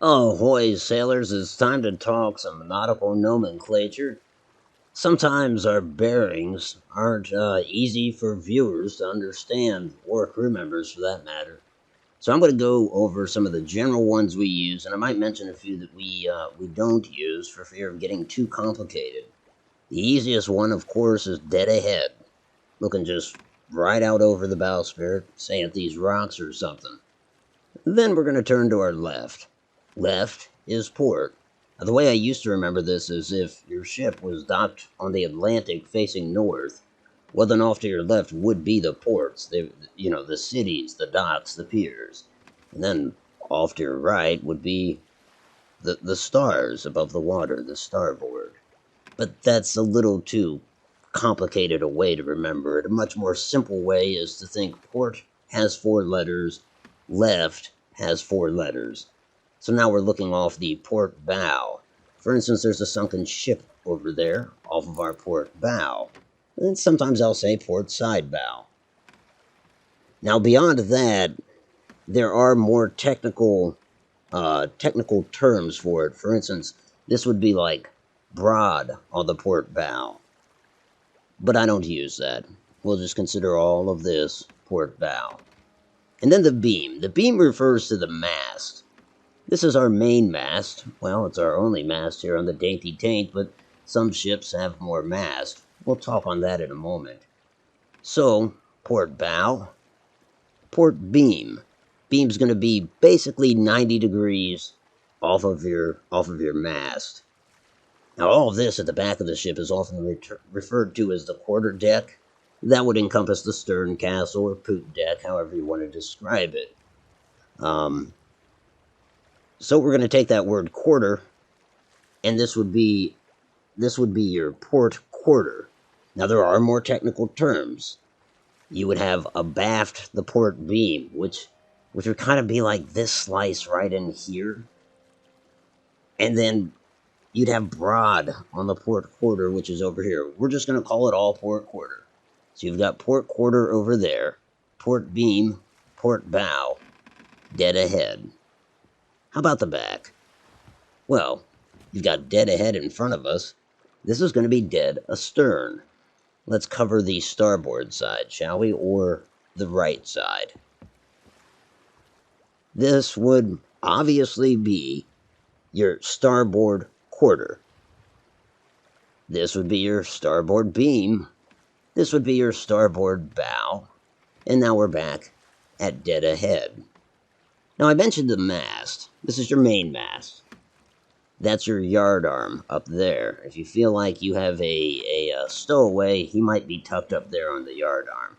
Ahoy, sailors, it's time to talk some nautical nomenclature. Sometimes our bearings aren't easy for viewers to understand, or crew members for that matter. So I'm going to go over some of the general ones we use, and I might mention a few that we don't use for fear of getting too complicated. The easiest one, of course, is dead ahead, looking just right out over the bowsprit, say at these rocks or something. Then we're going to turn to our left. Left is port. Now, the way I used to remember this is if your ship was docked on the Atlantic facing north, well, then off to your left would be the ports, the cities, the docks, the piers. And then off to your right would be the stars above the water, the starboard. But that's a little too complicated a way to remember it. A much more simple way is to think port has 4 letters, left has 4 letters. So now we're looking off the port bow. For instance, there's a sunken ship over there off of our port bow. And sometimes I'll say port side bow. Now beyond that, there are more technical terms for it. For instance, this would be like broad on the port bow. But I don't use that. We'll just consider all of this port bow. And then the beam. The beam refers to the mast. This is our main mast. Well, it's our only mast here on the Dainty Taint, but some ships have more mast. We'll talk on that in a moment. So, port bow, port beam. Beam's going to be basically 90 degrees off of your mast. Now, all of this at the back of the ship is often referred to as the quarter deck. That would encompass the stern castle or poop deck, however you want to describe it. So we're going to take that word quarter, and this would be your port quarter. Now there are more technical terms. You would have abaft the port beam, which would kind of be like this slice right in here. And then you'd have broad on the port quarter, which is over here. We're just going to call it all port quarter. So you've got port quarter over there, port beam, port bow, dead ahead. How about the back? Well, you've got dead ahead in front of us. This is going to be dead astern. Let's cover the starboard side, shall we? Or the right side. This would obviously be your starboard quarter. This would be your starboard beam. This would be your starboard bow. And now we're back at dead ahead. Now I mentioned the mast. This is your main mast. That's your yard arm up there. If you feel like you have a stowaway, he might be tucked up there on the yard arm.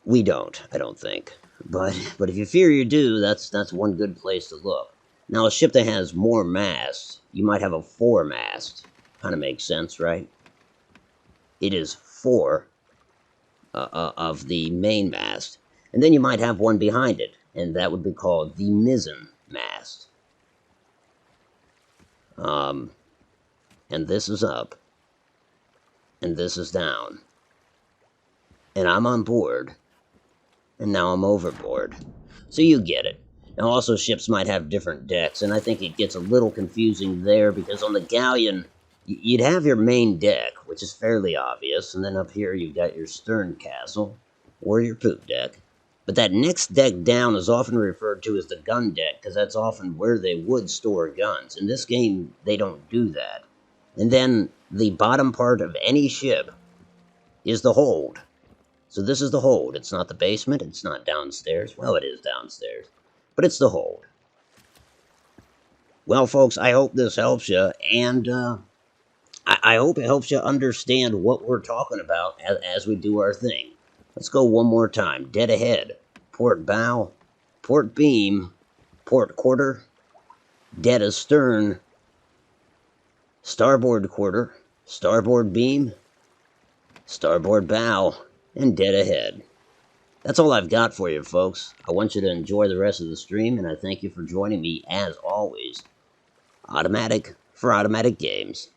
We don't, I don't think. But if you fear you do, that's one good place to look. Now, a ship that has more masts, you might have a foremast. Kind of makes sense, right? It is 4 of the main mast. And then you might have one behind it, and that would be called the mizzen mast. And this is up, and this is down. And I'm on board, and now I'm overboard. So you get it. Now also ships might have different decks, and I think it gets a little confusing there, because on the galleon, you'd have your main deck, which is fairly obvious, and then up here you've got your stern castle, or your poop deck. But that next deck down is often referred to as the gun deck, because that's often where they would store guns. In this game, they don't do that. And then the bottom part of any ship is the hold. So this is the hold. It's not the basement. It's not downstairs. Well, it is downstairs. But it's the hold. Well, folks, I hope this helps you. And I hope it helps you understand what we're talking about as we do our thing. Let's go one more time. Dead ahead. Port bow. Port beam. Port quarter. Dead astern. Starboard quarter. Starboard beam. starboard bow, and dead ahead. That's all I've got for you, folks. I want you to enjoy the rest of the stream, and I thank you for joining me, as always. Automatic for Automatic Games.